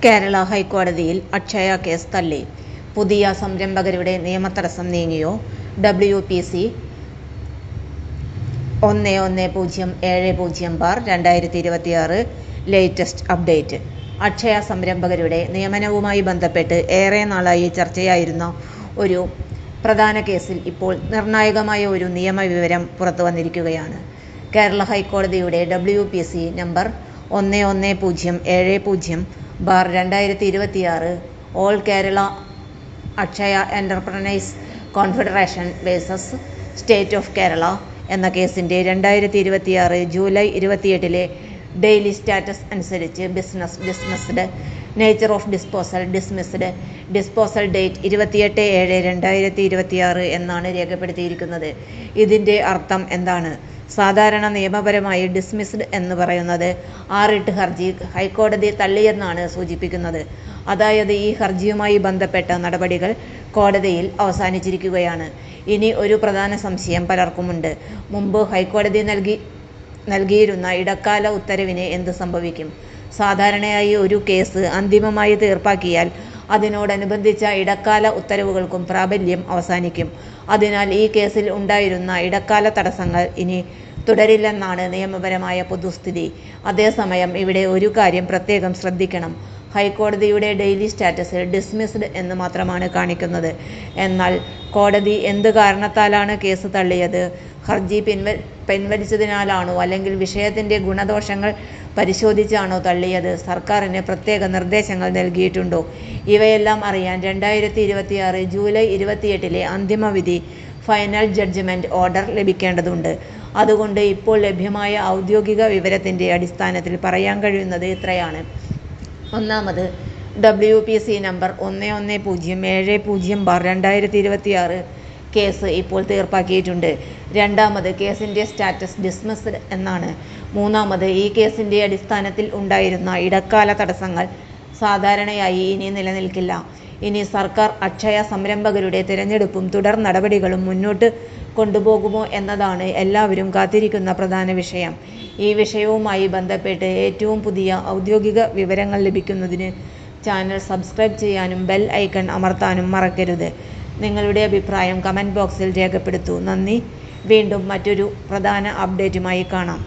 കേരള ഹൈക്കോടതിയിൽ അക്ഷയ കേസ് തള്ളി. പുതിയ സംരംഭകരുടെ നിയമതടസ്സം നീങ്ങിയോ? WPC 11070/2026 latest update. അക്ഷയ സംരംഭകരുടെ നിയമനവുമായി ബന്ധപ്പെട്ട് ഏറെ നാളായി ചർച്ചയായിരുന്ന ഒരു പ്രധാന കേസിൽ ഇപ്പോൾ നിർണായകമായ ഒരു നിയമവിവരം പുറത്തുവന്നിരിക്കുകയാണ്. കേരള ഹൈക്കോടതിയുടെ WPC number 11070/2026 all Kerala Akshaya enterprises confederation versus state of Kerala എന്ന കേസിന്റെ 2026 ജൂലൈ 28 ഡെയിലി സ്റ്റാറ്റസ് അനുസരിച്ച് business dismissed, nature of disposal dismissed, disposal date 28/7/2026 എന്നാണ് രേഖപ്പെടുത്തിയിരിക്കുന്നത്. ഇതിന്റെ അർത്ഥം എന്താണ്? സാധാരണ നിയമപരമായി ഡിസ്മിസ്ഡ് എന്ന് പറയുന്നത് ആ റിട്ട് ഹർജി ഹൈക്കോടതി തള്ളിയെന്നാണ് സൂചിപ്പിക്കുന്നത്. അതായത് ഈ ഹർജിയുമായി ബന്ധപ്പെട്ട നടപടികൾ കോടതിയിൽ അവസാനിച്ചിരിക്കുകയാണ്. ഇനി ഒരു പ്രധാന സംശയം പലർക്കുമുണ്ട്. മുമ്പ് ഹൈക്കോടതി നൽകിയിരുന്ന ഇടക്കാല ഉത്തരവിന് എന്ത് സംഭവിക്കും? സാധാരണയായി ഒരു കേസ് അന്തിമമായി തീർപ്പാക്കിയാൽ അതിനോടനുബന്ധിച്ച ഇടക്കാല ഉത്തരവുകൾക്കും പ്രാബല്യം അവസാനിക്കും. അതിനാൽ ഈ കേസിൽ ഉണ്ടായിരുന്ന ഇടക്കാല തടസ്സങ്ങൾ ഇനി തുടരില്ലെന്നാണ് നിയമപരമായ പൊതുസ്ഥിതി. അതേസമയം ഇവിടെ ഒരു കാര്യം പ്രത്യേകം ശ്രദ്ധിക്കണം. ഹൈക്കോടതിയുടെ ഡെയിലി സ്റ്റാറ്റസിൽ ഡിസ്മിസ്ഡ് എന്ന് മാത്രമാണ് കാണിക്കുന്നത്. എന്നാൽ കോടതി എന്ത് കാരണത്താലാണ് കേസ് തള്ളിയത്? ഹർജി പിൻവലിച്ചതിനാലാണോ അല്ലെങ്കിൽ വിഷയത്തിന്റെ ഗുണദോഷങ്ങൾ പരിശോധിച്ചാണോ തള്ളിയത്? സർക്കാരിന് പ്രത്യേക നിർദ്ദേശങ്ങൾ നൽകിയിട്ടുണ്ടോ? ഇവയെല്ലാം അറിയാൻ 2026 ജൂലൈ 28 അന്തിമ വിധി ഫൈനൽ ജഡ്ജ്മെന്റ് ഓർഡർ ലഭിക്കേണ്ടതുണ്ട്. അതുകൊണ്ട് ഇപ്പോൾ ലഭ്യമായ ഔദ്യോഗിക വിവരത്തിന്റെ അടിസ്ഥാനത്തിൽ പറയാൻ കഴിയുന്നത് ഇത്രയാണ്. ഒന്നാമത്, WPC നമ്പർ 11070/2026 കേസ് ഇപ്പോൾ തീർപ്പാക്കിയിട്ടുണ്ട്. രണ്ടാമത്, കേസിന്റെ സ്റ്റാറ്റസ് ഡിസ്മിസ്ഡ് എന്നാണ്. മൂന്നാമത്, ഈ കേസിന്റെ അടിസ്ഥാനത്തിൽ ഉണ്ടായിരുന്ന ഇടക്കാല തടസ്സങ്ങൾ സാധാരണയായി ഇനി നിലനിൽക്കില്ല. ഇനി സർക്കാർ അക്ഷയ സംരംഭകരുടെ തിരഞ്ഞെടുപ്പും തുടർ നടപടികളും മുന്നോട്ട് കൊണ്ടുപോകുമോ എന്നതാണ് എല്ലാവരും കാത്തിരിക്കുന്ന പ്രധാന വിഷയം. ഈ വിഷയവുമായി ബന്ധപ്പെട്ട് ഏറ്റവും പുതിയ ഔദ്യോഗിക വിവരങ്ങൾ ലഭിക്കുന്നതിന് ചാനൽ സബ്സ്ക്രൈബ് ചെയ്യാനും ബെൽ ഐക്കൺ അമർത്താനും മറക്കരുത്. നിങ്ങളുടെ അഭിപ്രായം കമന്റ് ബോക്സിൽ രേഖപ്പെടുത്തൂ. നന്ദി. വീണ്ടും മറ്റൊരു പ്രധാന അപ്ഡേറ്റുമായി കാണാം.